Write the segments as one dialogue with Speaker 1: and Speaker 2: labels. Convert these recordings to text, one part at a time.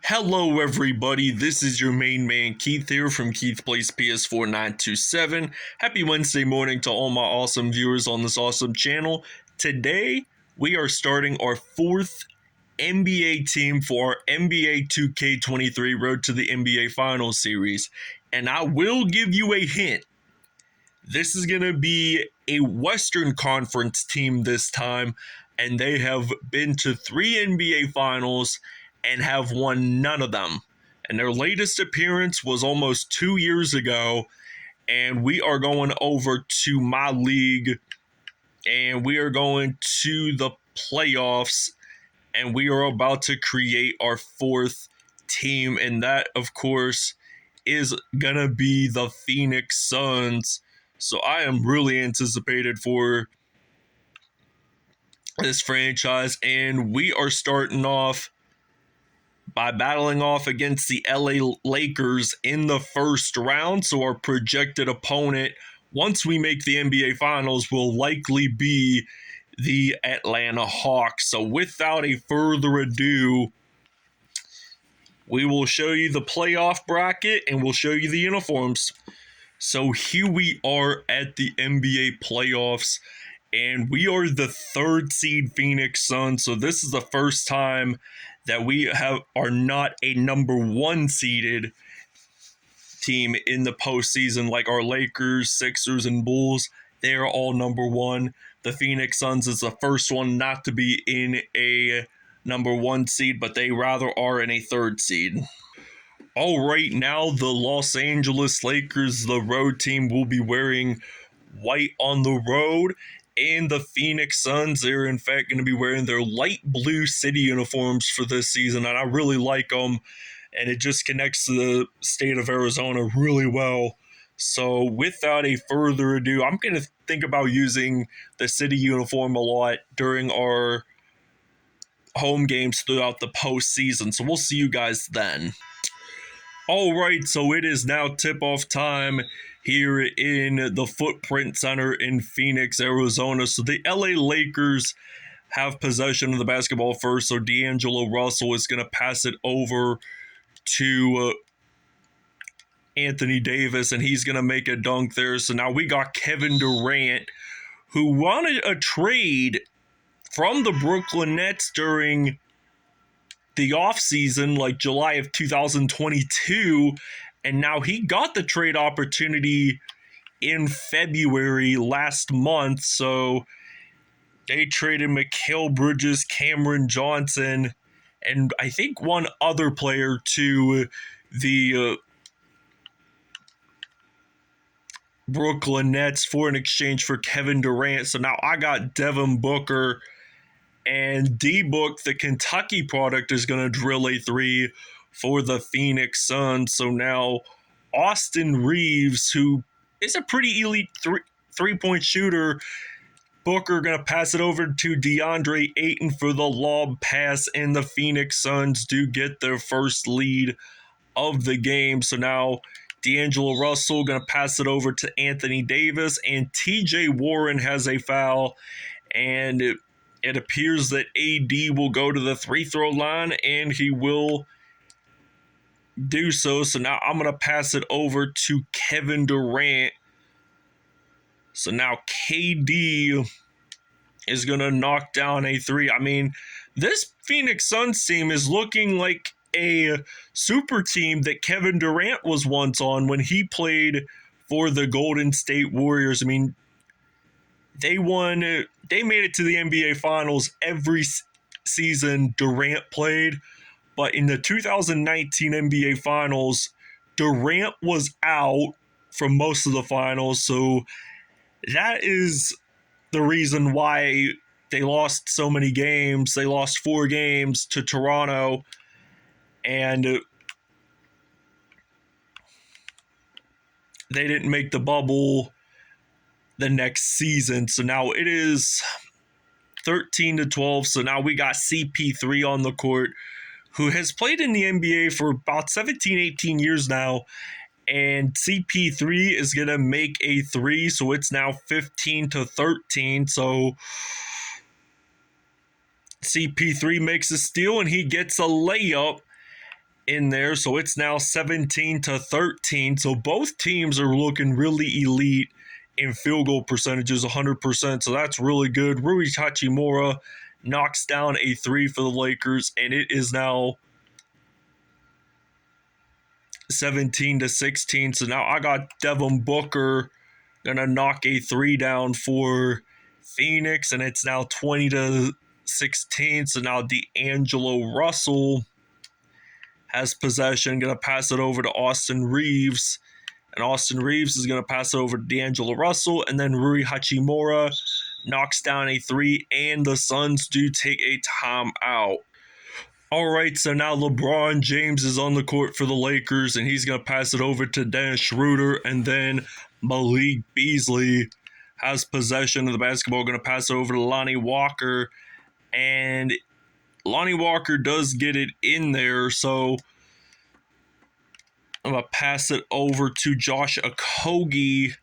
Speaker 1: Hello everybody, this is your main man Keith here from Keith Plays PS4 927. Happy Wednesday morning to all my awesome viewers on this awesome channel. Today, we are starting our fourth NBA team for our NBA 2K23 Road to the NBA Finals series. And I will give you a hint. This is going to be a Western Conference team this time, and they have been to 3 NBA Finals and have won none of them. And their latest appearance was almost 2 years ago, and we are going over to my league, and we are going to the playoffs, and we are about to create our fourth team, and that, of course, is going to be the Phoenix Suns. So I am really anticipated for this franchise, and we are starting off by battling off against the LA Lakers in the first round. So our projected opponent, once we make the NBA Finals, will likely be the Atlanta Hawks. So without a further ado, we will show you the playoff bracket and we'll show you the uniforms. So here we are at the NBA playoffs, and we are the 3rd seed Phoenix Suns. So this is the first time that we are not a number 1 seeded team in the postseason like our Lakers, Sixers, and Bulls. They are all number 1. The Phoenix Suns is the first one not to be in a number 1 seed, but they rather are in a 3rd seed. All right, now the Los Angeles Lakers, the road team, will be wearing white on the road, and the Phoenix Suns, they're in fact going to be wearing their light blue city uniforms for this season, and I really like them, and it just connects to the state of Arizona really well. So without a further ado, I'm going to think about using the city uniform a lot during our home games throughout the postseason, so we'll see you guys then. All right, so it is now tip-off time here in the Footprint Center in Phoenix, Arizona. So the LA Lakers have possession of the basketball first, so D'Angelo Russell is going to pass it over to Anthony Davis, and he's going to make a dunk there. So now we got Kevin Durant, who wanted a trade from the Brooklyn Nets during the offseason, like July of 2022, and now he got the trade opportunity in February last month. So they traded Mikal Bridges, Cameron Johnson, and I think one other player to the Brooklyn Nets for an exchange for Kevin Durant. So now I got Devin Booker, and D-Book, the Kentucky product, is going to drill a 3 for the Phoenix Suns. So now Austin Reeves, who is a pretty elite three-point shooter, Booker going to pass it over to DeAndre Ayton for the lob pass, and the Phoenix Suns do get their first lead of the game. So now D'Angelo Russell going to pass it over to Anthony Davis, and TJ Warren has a foul, and it appears that AD will go to the free-throw line, and he will do so. So now I'm going to pass it over to Kevin Durant. So now KD is going to knock down a 3. I mean, this Phoenix Suns team is looking like a super team that Kevin Durant was once on when he played for the Golden State Warriors. I mean, they made it to the NBA Finals every season Durant played, but in the 2019 NBA Finals, Durant was out for most of the finals, so that is the reason why they lost so many games. They lost 4 games to Toronto, and they didn't make the bubble the next season. So now it is 13-12. So now we got CP3 on the court, who has played in the NBA for about 17, 18 years now. And CP3 is going to make a 3. So it's now 15-13. So CP3 makes a steal and he gets a layup. in there. So it's now 17-13. So both teams are looking really elite in field goal percentages, 100%. So that's really good. Rui Hachimura knocks down a three for the Lakers, and it is now 17-16. So now I got Devin Booker gonna knock a three down for Phoenix, and it's now 20-16. So now D'Angelo Russell has possession, gonna pass it over to Austin Reeves, and Austin Reeves is gonna pass it over to D'Angelo Russell, and then Rui Hachimura knocks down a three, and the Suns do take a timeout. All right, so now LeBron James is on the court for the Lakers, and he's going to pass it over to Dennis Schroeder, and then Malik Beasley has possession of the basketball, going to pass it over to Lonnie Walker, and Lonnie Walker does get it in there, so I'm going to pass it over to Josh Okogie,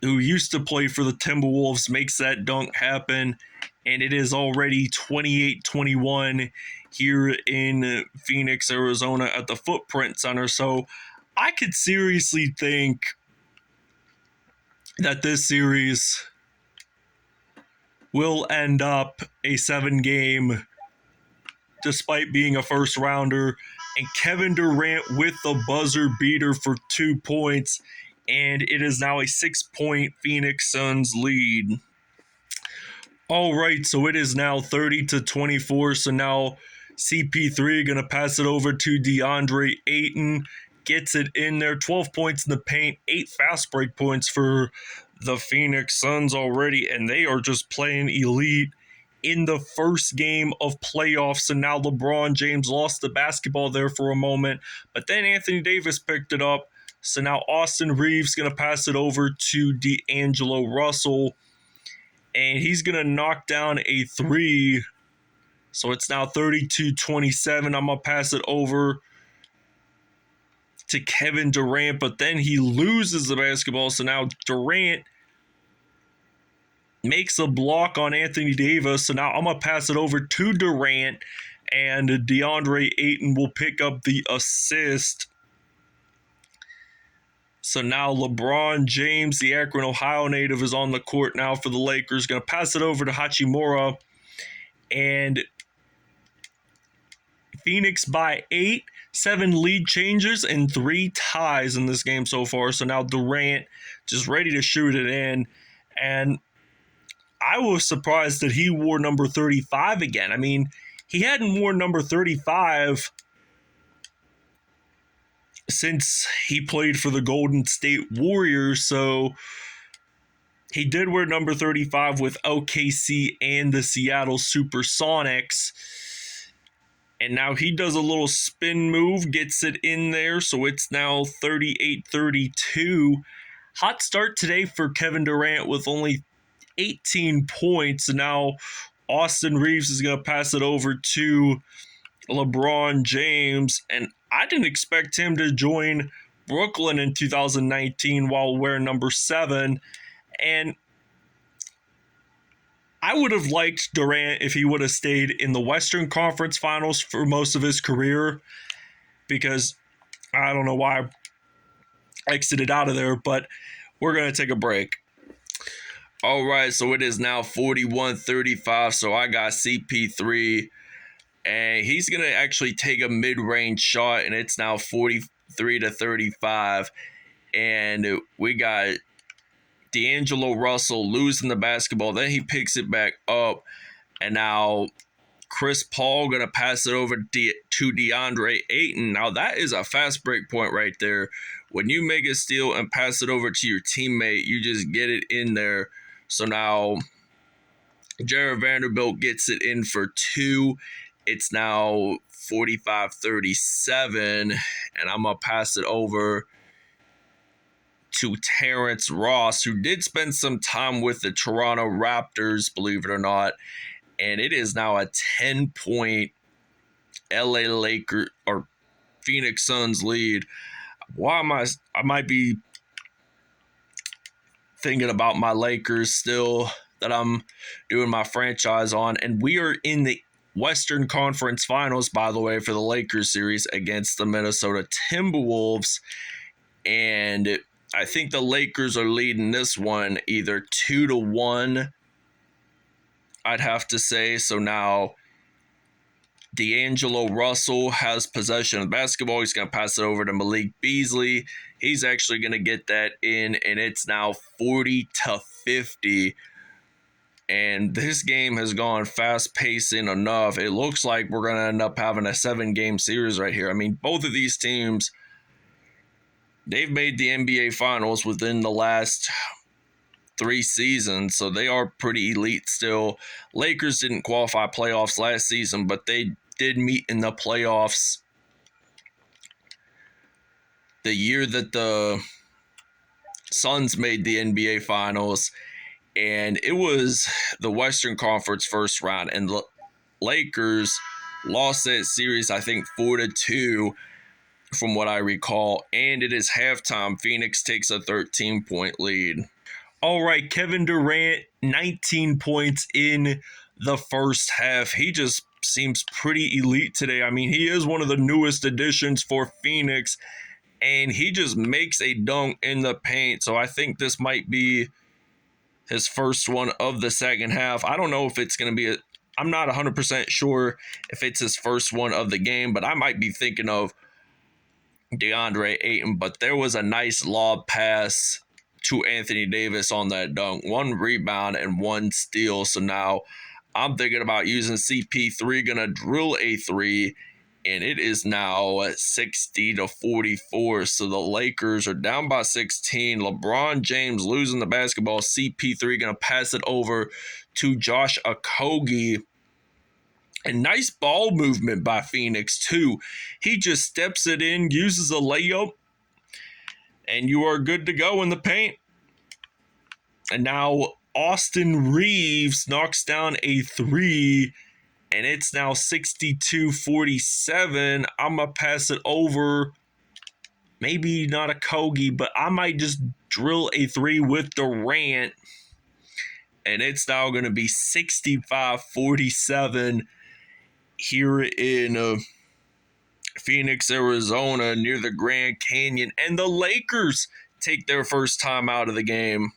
Speaker 1: who used to play for the Timberwolves, makes that dunk happen, and it is already 28-21 here in Phoenix, Arizona at the Footprint Center. So I could seriously think that this series will end up a 7-game despite being a first rounder, and Kevin Durant with the buzzer beater for 2 points, and it is now a 6-point Phoenix Suns lead. All right, so it is now 30-24. So now CP3 going to pass it over to DeAndre Ayton. Gets it in there. 12 points in the paint. 8 fast break points for the Phoenix Suns already. And they are just playing elite in the first game of playoffs. And now LeBron James lost the basketball there for a moment. But then Anthony Davis picked it up. So now Austin Reeves going to pass it over to D'Angelo Russell. And he's going to knock down a three. So it's now 32-27. I'm going to pass it over to Kevin Durant, but then he loses the basketball. So now Durant makes a block on Anthony Davis. So now I'm going to pass it over to Durant, and DeAndre Ayton will pick up the assist. So now LeBron James, the Akron, Ohio native, is on the court now for the Lakers. Going to pass it over to Hachimura. And Phoenix by 8, 7 lead changes, and 3 ties in this game so far. So now Durant just ready to shoot it in. And I was surprised that he wore number 35 again. I mean, he hadn't worn number 35 since he played for the Golden State Warriors, so he did wear number 35 with OKC and the Seattle Supersonics. And now he does a little spin move, gets it in there, so it's now 38-32. Hot start today for Kevin Durant with only 18 points. And now Austin Reeves is going to pass it over to LeBron James, and I didn't expect him to join Brooklyn in 2019 while wearing number 7, and I would have liked Durant if he would have stayed in the Western Conference Finals for most of his career, because I don't know why I exited out of there, but we're going to take a break. All right, so it is now 41-35, so I got CP3, and he's going to actually take a mid-range shot, and it's now 43-35. And we got D'Angelo Russell losing the basketball. Then he picks it back up, and now Chris Paul going to pass it over to DeAndre Ayton. Now, that is a fast break point right there. When you make a steal and pass it over to your teammate, you just get it in there. So now Jared Vanderbilt gets it in for 2. It's now 45-37, and I'm going to pass it over to Terrence Ross, who did spend some time with the Toronto Raptors, believe it or not, and it is now a 10-point LA Lakers or Phoenix Suns lead. I might be thinking about my Lakers still that I'm doing my franchise on, and we are in the Western Conference Finals, by the way, for the Lakers series against the Minnesota Timberwolves. And I think the Lakers are leading this one either 2-1, I'd have to say. So now D'Angelo Russell has possession of the basketball. He's going to pass it over to Malik Beasley. He's actually going to get that in, and it's now 40-50. And this game has gone fast-pacing enough. It looks like we're going to end up having a 7-game series right here. I mean, both of these teams, they've made the NBA Finals within the last 3 seasons, so they are pretty elite still. Lakers didn't qualify playoffs last season, but they did meet in the playoffs the year that the Suns made the NBA Finals, and it was the Western Conference first round, and the Lakers lost that series, I think, 4-2 from what I recall, and it is halftime. Phoenix takes a 13-point lead. All right, Kevin Durant, 19 points in the first half. He just seems pretty elite today. I mean, he is one of the newest additions for Phoenix, and he just makes a dunk in the paint. So I think this might be his first one of the second half. I don't know if it's going to be I'm not 100% sure if it's his first one of the game, but I might be thinking of DeAndre Ayton. But there was a nice lob pass to Anthony Davis on that dunk. 1 rebound and 1 steal. So now I'm thinking about using CP3, gonna drill a 3, and it is now at 60-44. So the Lakers are down by 16. LeBron James losing the basketball. CP3 gonna pass it over to Josh Okogie. And nice ball movement by Phoenix too. He just steps it in, uses a layup, and you are good to go in the paint. And now Austin Reeves knocks down a 3, and it's now 62-47. I'm going to pass it over. Maybe not a Kogi, but I might just drill a 3 with Durant. And it's now going to be 65-47 here in Phoenix, Arizona, near the Grand Canyon. And the Lakers take their first time out of the game.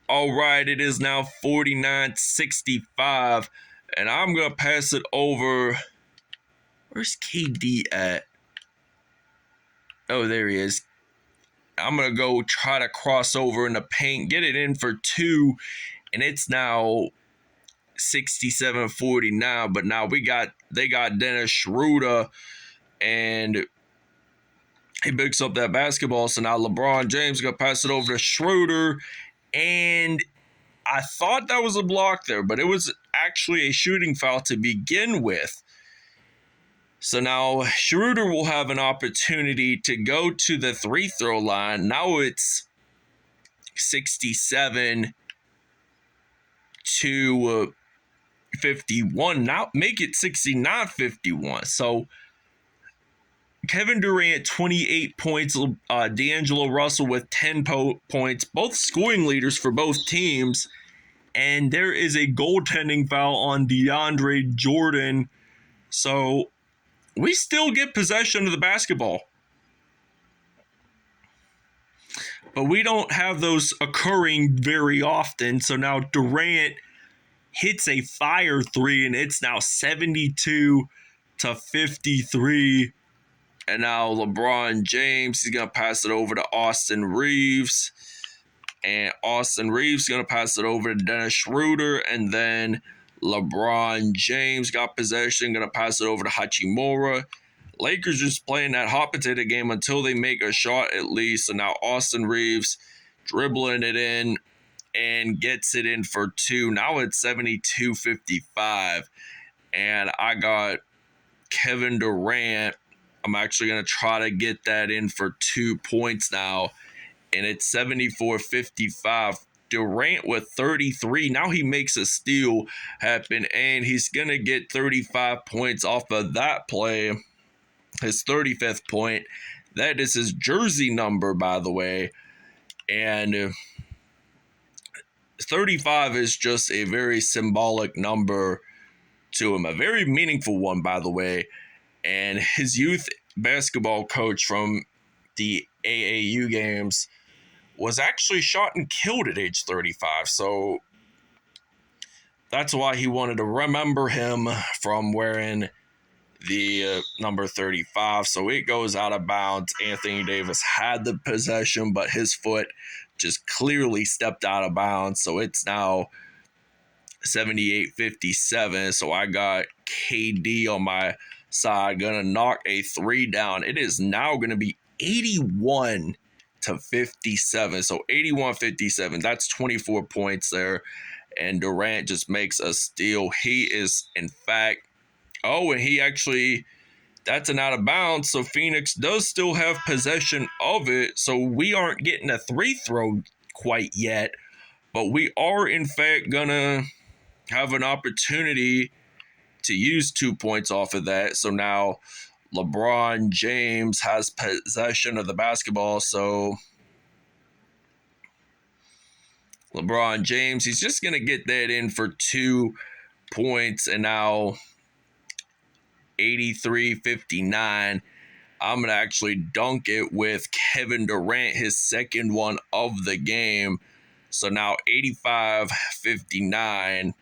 Speaker 1: All right, it is now 49-65, and I'm going to pass it over. Where's KD at? Oh, there he is. I'm going to go try to cross over in the paint, get it in for 2, and it's now 67-49, but now they got Dennis Schroeder, and he picks up that basketball. So now LeBron James going to pass it over to Schroeder, and I thought that was a block there, but it was actually a shooting foul to begin with. So now Schroeder will have an opportunity to go to the free throw line. Now it's 67-51. Now make it 69-51. So Kevin Durant, 28 points. D'Angelo Russell with 10 points. Both scoring leaders for both teams. And there is a goaltending foul on DeAndre Jordan. So we still get possession of the basketball. But we don't have those occurring very often. So now Durant hits a fire 3, and it's now 72-53. And now LeBron James, he's going to pass it over to Austin Reeves. And Austin Reeves is going to pass it over to Dennis Schroeder. And then LeBron James got possession, going to pass it over to Hachimura. Lakers just playing that hot potato game until they make a shot at least. And now Austin Reeves dribbling it in and gets it in for 2. Now it's 72-55. And I got Kevin Durant. I'm actually going to try to get that in for 2 points now. And it's 74-55. Durant with 33. Now he makes a steal happen. And he's going to get 35 points off of that play. His 35th point. That is his jersey number, by the way. And 35 is just a very symbolic number to him, a very meaningful one, by the way. And his youth basketball coach from the AAU games was actually shot and killed at age 35. So that's why he wanted to remember him from wearing the number 35. So it goes out of bounds. Anthony Davis had the possession, but his foot just clearly stepped out of bounds. So it's now 78-57. So I got KD on my side, gonna knock a three down. It is now gonna be 81-57. So 81-57. That's 24 points there. And Durant just makes a steal. He is, in fact, and he actually, that's an out of bounds. So Phoenix does still have possession of it. So we aren't getting a three throw quite yet. But we are, in fact, going to have an opportunity to use 2 points off of that. So now LeBron James has possession of the basketball. So LeBron James, he's just going to get that in for 2 points. And now 83-59. I'm going to actually dunk it with Kevin Durant, his second one of the game. So now 85-59.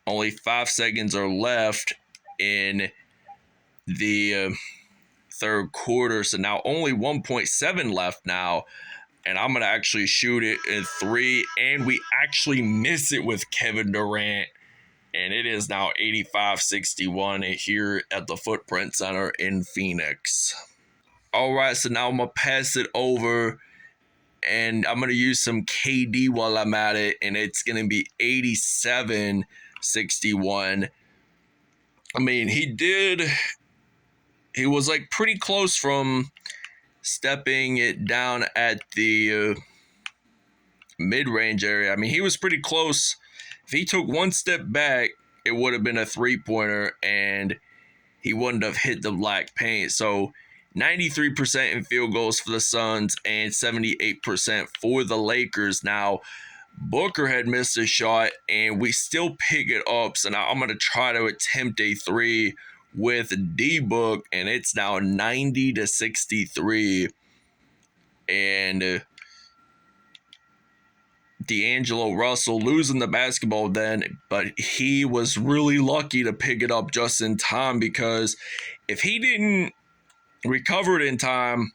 Speaker 1: Only 5 seconds are left in the third quarter. So now only 1.7 left now. And I'm going to actually shoot it at 3. And we actually miss it with Kevin Durant. And it is now 85-61 here at the Footprint Center in Phoenix. All right, so now I'm going to pass it over. And I'm going to use some KD while I'm at it. And it's going to be 87-61. I mean, he was like pretty close from stepping it down at the mid-range area. I mean, he was pretty close. If he took one step back, it would have been a three-pointer, and he wouldn't have hit the black paint. So 93% in field goals for the Suns and 78% for the Lakers. Now, Booker had missed a shot, and we still pick it up. So now I'm going to try to attempt a three with D-Book, and it's now 90-63. And D'Angelo Russell losing the basketball then, but he was really lucky to pick it up just in time, because if he didn't recover it in time,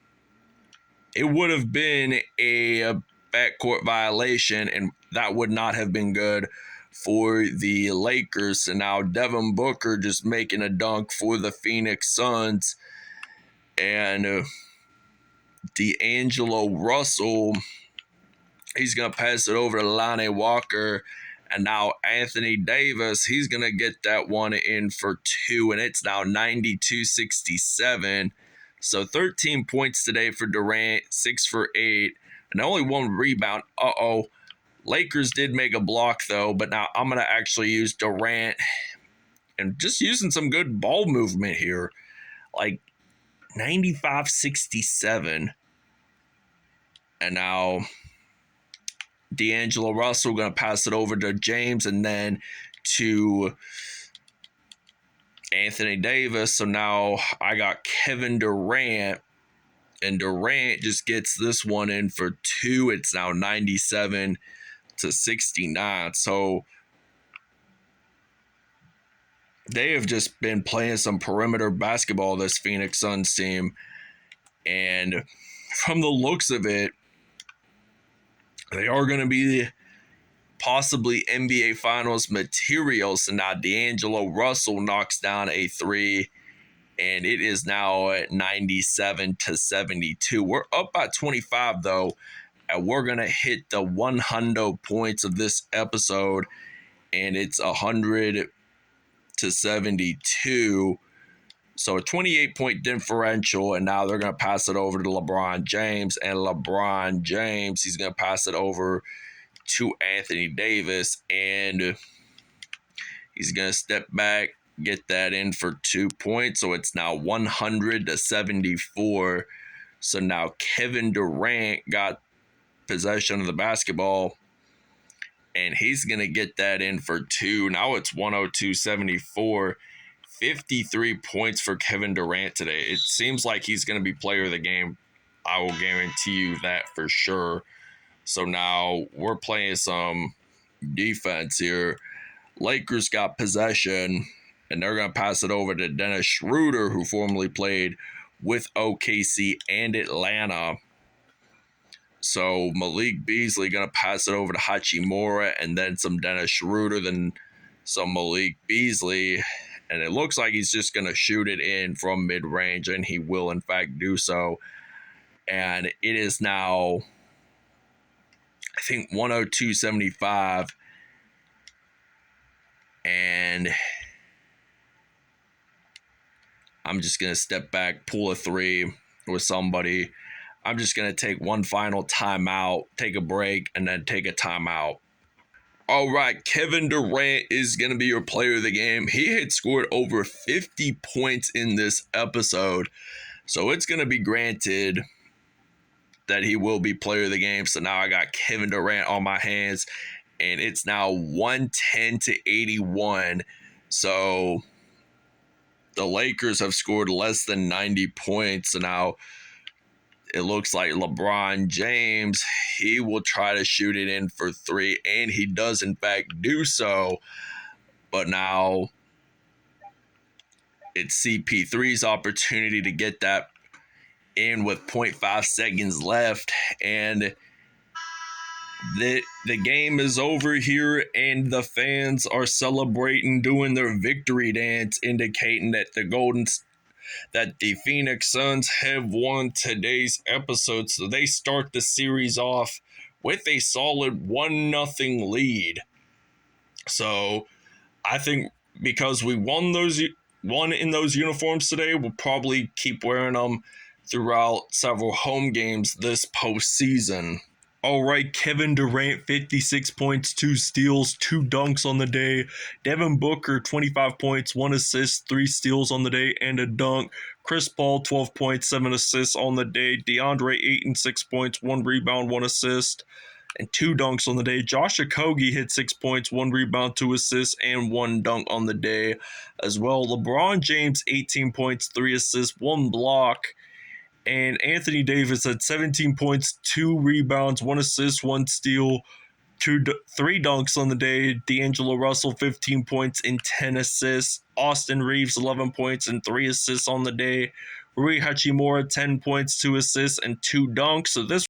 Speaker 1: it would have been a backcourt violation, and that would not have been good for the Lakers. And now Devin Booker just making a dunk for the Phoenix Suns, and D'Angelo Russell, he's going to pass it over to Lonnie Walker. And now Anthony Davis, he's going to get that one in for 2. And it's now 92-67. So 13 points today for Durant, 6 for 8. And only 1 rebound. Lakers did make a block, though. But now I'm going to actually use Durant. And just using some good ball movement here. Like 95-67. And now D'Angelo Russell going to pass it over to James and then to Anthony Davis. So now I got Kevin Durant, and Durant just gets this one in for 2. It's now 97-69. So they have just been playing some perimeter basketball, this Phoenix Suns team. And from the looks of it, they are going to be possibly NBA Finals material. So now D'Angelo Russell knocks down a 3, and it is now at 97-72. We're up by 25, though, and we're going to hit the 100 points of this episode, and it's 100-72. So a 28-point differential, and now they're going to pass it over to LeBron James. And LeBron James, he's going to pass it over to Anthony Davis. And he's going to step back, get that in for 2 points. So it's now 100-74. So now Kevin Durant got possession of the basketball. and he's going to get that in for 2. Now it's 102-74. 53 points for Kevin Durant today. It seems like he's going to be player of the game. I will guarantee you that for sure. So now we're playing some defense here. Lakers got possession, and they're going to pass it over to Dennis Schroeder, who formerly played with OKC and Atlanta. So Malik Beasley going to pass it over to Hachimura, and then some Dennis Schroeder, then some Malik Beasley. And it looks like he's just going to shoot it in from mid-range, and he will, in fact, do so. And it is now, I think, 102-75. And I'm just going to step back, pull a 3 with somebody. I'm just going to take one final timeout, take a break, and then take a timeout. All right, Kevin Durant is going to be your player of the game. He had scored over 50 points in this episode. So it's going to be granted that he will be player of the game. So now I got Kevin Durant on my hands. And it's now 110-81. So the Lakers have scored less than 90 points. So now it looks like LeBron James, he will try to shoot it in for 3, and he does, in fact, do so. But now it's CP3's opportunity to get that in with 0.5 seconds left. And the game is over here, and the fans are celebrating, doing their victory dance, indicating that the Phoenix Suns have won today's episode. So they start the series off with a solid 1-0 lead. So I think because we won in those uniforms today, we'll probably keep wearing them throughout several home games this postseason. All right, Kevin Durant, 56 points, 2 steals, 2 dunks on the day. Devin Booker, 25 points, 1 assist, 3 steals on the day, and a dunk. Chris Paul, 12 points, 7 assists on the day. DeAndre Ayton, 6 points, 1 rebound, 1 assist, and 2 dunks on the day. Josh Okogie hit 6 points, 1 rebound, 2 assists, and 1 dunk on the day as well. LeBron James, 18 points, 3 assists, 1 block. And Anthony Davis had 17 points, 2 rebounds, 1 assist, 1 steal, 3 dunks on the day. D'Angelo Russell, 15 points and 10 assists. Austin Reeves, 11 points and 3 assists on the day. Rui Hachimura, 10 points, 2 assists, and 2 dunks. So this